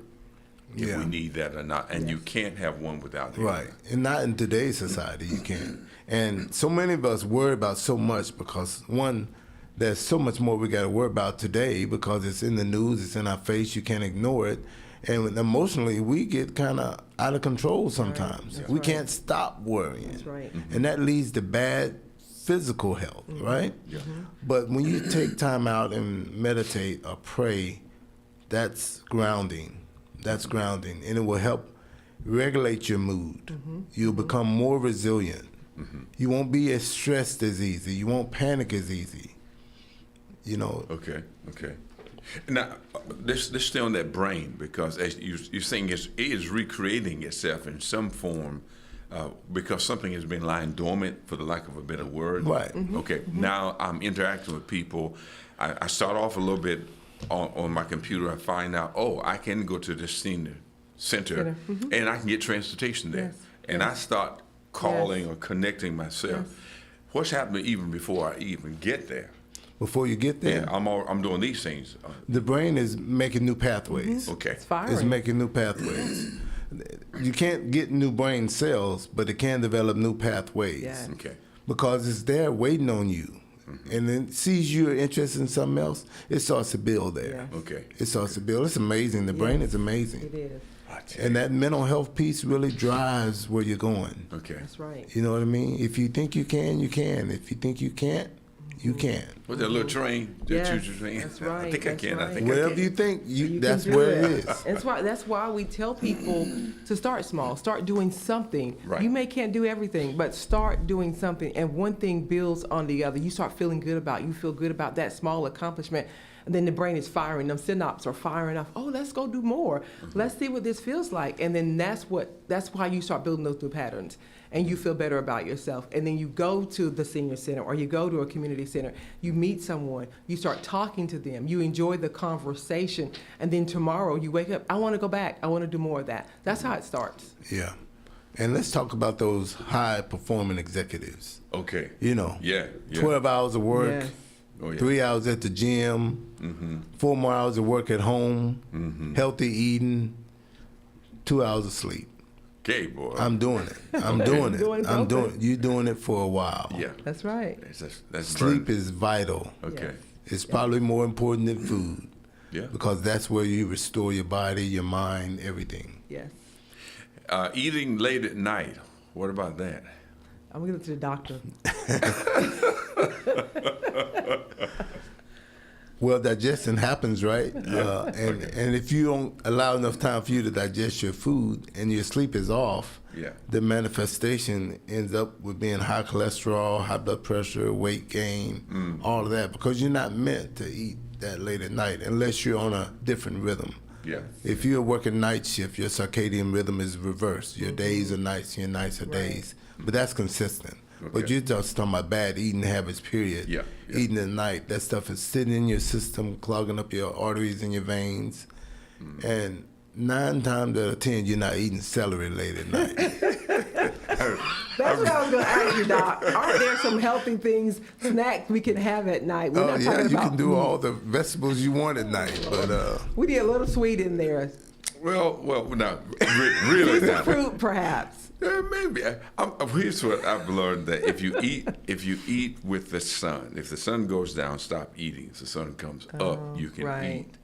S4: if we need that or not. And you can't have one without the other.
S5: Right. And not in today's society, you can't. And so many of us worry about so much because, one, there's so much more we got to worry about today because it's in the news, it's in our face, you can't ignore it. And emotionally, we get kind of out of control sometimes. We can't stop worrying.
S6: That's right.
S5: And that leads to bad physical health, right? But when you take time out and meditate or pray, that's grounding. That's grounding. And it will help regulate your mood. You'll become more resilient. You won't be as stressed as easy. You won't panic as easy.
S4: Okay. Now, let's stay on that brain, because as you're saying, it is recreating itself in some form because something has been lying dormant, for the lack of a better word.
S5: Right.
S4: Okay, now I'm interacting with people. I start off a little bit on my computer. I find out, I can go to this senior center and I can get transportation there. And I start calling or connecting myself. What's happening even before I even get there?
S5: Before you get there,
S4: I'm doing these things.
S5: the brain is making new pathways.
S4: Okay.
S6: It's firing.
S5: It's making new pathways. You can't get new brain cells, but it can develop new pathways.
S6: Yes.
S4: Okay.
S5: Because it's there waiting on you. And then it sees you're interested in something else, it starts to build there.
S6: Yes.
S4: Okay.
S5: It starts to build. It's amazing. The brain is amazing.
S6: It is.
S5: And that mental health piece really drives where you're going.
S4: Okay.
S6: That's right.
S5: You know what I mean? If you think you can, you can. If you think you can't, You can.
S4: With that little train, the
S6: Yes,
S4: choo-choo train.
S6: that's right,
S4: I think I
S6: that's
S4: can. I
S6: right.
S4: think I
S5: Wherever
S4: can.
S5: you think,
S6: You
S5: that's
S6: can do
S5: where it is.
S6: That's why we tell people to start small, start doing something.
S4: Right.
S6: You can't do everything, but start doing something, and one thing builds on the other. You start feeling good about it. You feel good about that small accomplishment, and then the brain is firing. Them synapses are firing off. Oh, let's go do more. Let's see what this feels like, and then that's why you start building those new patterns. And you feel better about yourself. And then you go to the senior center or you go to a community center, you meet someone, you start talking to them, you enjoy the conversation, and then tomorrow you wake up, I want to go back, I want to do more of that. That's how it starts.
S5: Yeah. And let's talk about those high-performing executives.
S4: Okay.
S5: You know,
S4: Yeah.
S5: 12 hours of work,
S6: Yes.
S4: Oh, yeah.
S5: 3 hours at the gym, 4 more hours of work at home, healthy eating, 2 hours of sleep.
S4: Okay, boy.
S5: I'm doing it. I'm doing it.
S6: Doing
S5: I'm doing
S6: something.
S5: it. You're doing it for a while.
S4: Yeah.
S6: That's right.
S4: That's
S5: Sleep is vital.
S4: Okay.
S5: It's probably more important than food.
S4: Yeah.
S5: Because that's where you restore your body, your mind, everything.
S6: Yes.
S4: Eating late at night. What about that?
S6: I'm going to go to the doctor.
S5: Well, digestion happens, right? And if you don't allow enough time for you to digest your food and your sleep is off, the manifestation ends up with being high cholesterol, high blood pressure, weight gain, all of that, because you're not meant to eat that late at night unless you're on a different rhythm.
S4: Yeah.
S5: If you're working night shift, your circadian rhythm is reversed. Your days are nights, your nights are days. But that's consistent. But you're just talking about bad eating habits, period.
S4: Yeah.
S5: Eating at night, that stuff is sitting in your system, clogging up your arteries and your veins. And 9 times out of 10, you're not eating celery late at night.
S6: That's what I was going to ask you, Doc. Aren't there some healthy things, snacks we can have at night? We're not
S5: yeah,
S6: talking
S5: you
S6: about
S5: can do all the vegetables you want at night, but
S6: We need a little sweet in there.
S4: Well, no, really
S6: Piece of
S4: not.
S6: fruit, perhaps.
S4: Maybe. Here's what I've learned: that if you eat with the sun, if the sun goes down, stop eating. If the sun comes up, you can
S6: right.
S4: eat.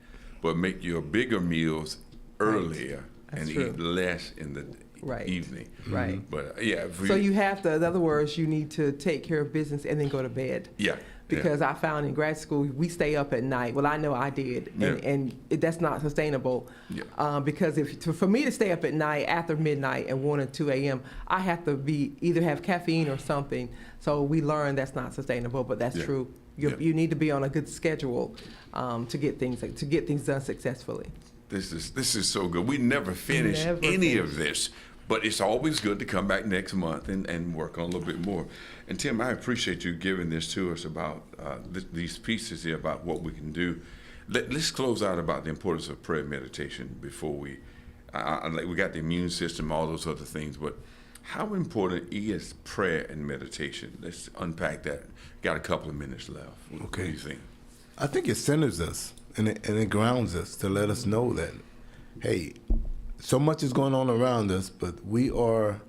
S4: But make your bigger meals earlier
S6: That's
S4: and
S6: true.
S4: eat less in the evening.
S6: Right.
S4: But yeah.
S6: So you have to, in other words, you need to take care of business and then go to bed.
S4: Yeah.
S6: Because I found in grad school, we stay up at night. Well, I know I did, and that's not sustainable.
S4: Yeah.
S6: Because for me to stay up at night after midnight and 1 or 2 a.m., I have to either have caffeine or something. So we learned that's not sustainable, but that's true. You need to be on a good schedule to get things done successfully.
S4: This is so good. We never finish any of this, but it's always good to come back next month and work on a little bit more. And Tim, I appreciate you giving this to us about these pieces here about what we can do. Let's close out about the importance of prayer and meditation before we got the immune system, all those other things, but how important is prayer and meditation? Let's unpack that. Got a couple of minutes left. What do you think?
S5: I think it centers us and it grounds us to let us know that, hey, so much is going on around us, but we are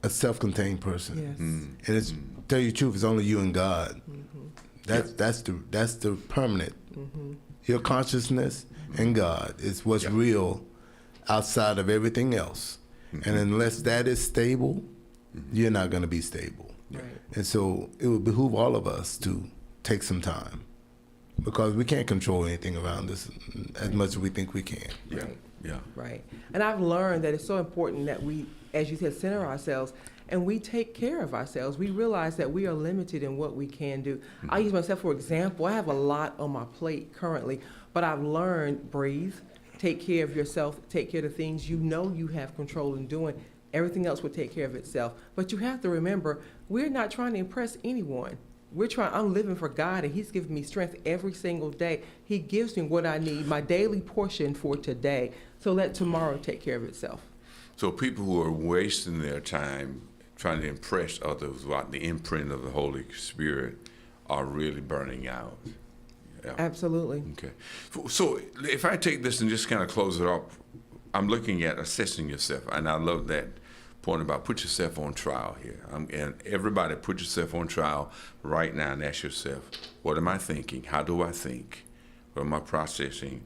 S5: a self-contained person.
S6: Yes.
S5: And it's, tell you the truth, it's only you and God. That's the permanent. Your consciousness and God is what's real outside of everything else. And unless that is stable, you're not going to be stable.
S6: Right.
S5: And so it would behoove all of us to take some time, because we can't control anything around us as much as we think we can.
S4: Yeah.
S6: Right. And I've learned that it's so important that we, as you said, center ourselves and we take care of ourselves. We realize that we are limited in what we can do. I use myself for example. I have a lot on my plate currently, but I've learned breathe, take care of yourself, take care of the things you know you have control in doing. Everything else will take care of itself. But you have to remember, we're not trying to impress anyone. I'm living for God, and He's giving me strength every single day. He gives me what I need, my daily portion for today. So let tomorrow take care of itself.
S4: So people who are wasting their time trying to impress others without the imprint of the Holy Spirit are really burning out. Yeah.
S6: Absolutely.
S4: Okay. So if I take this and just kind of close it up, I'm looking at assessing yourself, and I love that point about put yourself on trial here. And everybody put yourself on trial right now and ask yourself, what am I thinking? How do I think? What am I processing?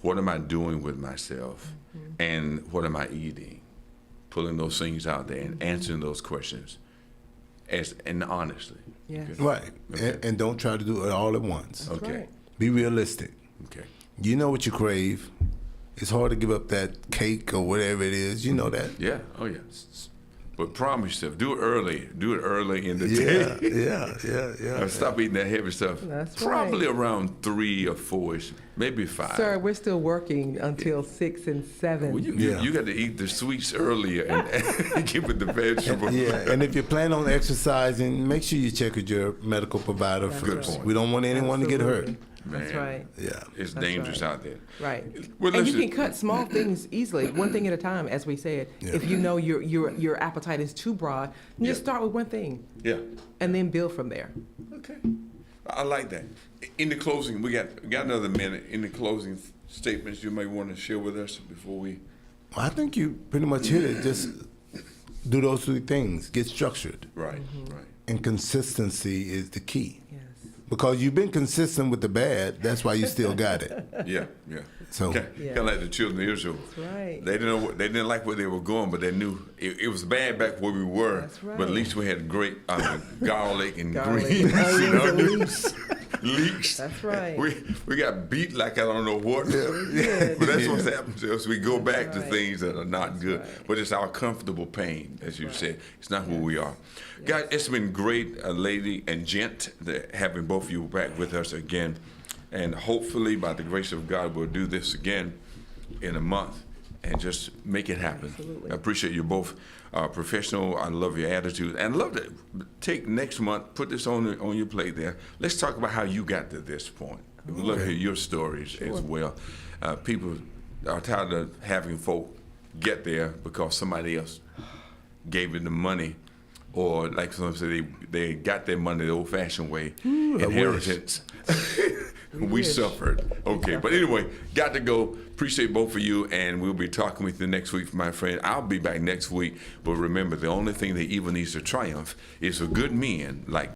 S4: What am I doing with myself? And what am I eating? Pulling those things out there and answering those questions and honestly.
S6: Yes.
S5: Right. And don't try to do it all at once.
S4: Okay.
S6: right.
S5: Be realistic.
S4: Okay.
S5: You know what you crave. It's hard to give up that cake or whatever it is. You know that.
S4: Yeah. Oh, yeah. But promise yourself, do it early. Do it early in the
S5: Yeah,
S4: day.
S5: yeah.
S4: Stop eating that heavy stuff.
S6: That's
S4: Probably
S6: right.
S4: around 3 or 4ish, maybe 5.
S6: Sir, we're still working until 6 and 7.
S4: Well, you got to eat the sweets earlier and give it the vegetables.
S5: Yeah, and if you plan on exercising, make sure you check with your medical provider first.
S4: point.
S5: We don't want anyone to get hurt.
S6: Absolutely. That's
S4: Man,
S6: right.
S5: Yeah.
S4: It's
S6: That's
S4: dangerous
S6: right.
S4: out there.
S6: Right.
S4: Well,
S6: And you
S4: listen-
S6: can cut small things easily, one thing at a time, as we said. If you know your appetite is too broad, just start with one thing
S4: Yeah.
S6: and then build from there.
S4: Okay. I like that. In the closing, we got another minute. In the closing statements, you may want to share with us before we.
S5: I think you pretty much hit it. Just do those 3 things. Get structured.
S4: Right. Right.
S5: And consistency is the key.
S6: Yes.
S5: Because you've been consistent with the bad, that's why you still got it.
S4: Yeah.
S5: So
S4: Kind of like the children of Israel.
S6: That's right.
S4: They didn't know, they didn't like where they were going, but they knew it was bad back where we were.
S6: That's right.
S4: But at least we had great garlic and
S6: Garlic,
S4: greens.
S6: onions, and leeks.
S4: Leeks.
S6: That's right.
S4: We got beat like I don't know what.
S6: did.
S4: But that's what's happened to us. We go back to
S6: right.
S4: things that are not good.
S6: right.
S4: But it's our comfortable pain, as you said. It's not who we are. Guys, it's been great, lady and gent, having both of you back with us again. And hopefully, by the grace of God, we'll do this again in a month and just make it happen.
S6: Absolutely.
S4: I appreciate you both professional. I love your attitude. And I love to take next month, put this on your plate there. Let's talk about how you got to this point. We'd love to hear your stories as well. People are tired of having folk get there because somebody else gave them the money. Or like some say, they got their money the old-fashioned way, inheritance. We suffered. Okay, but anyway, got to go. Appreciate both of you, and we'll be talking with you next week, my friend. I'll be back next week. But remember, the only thing that evil needs to triumph is for good men like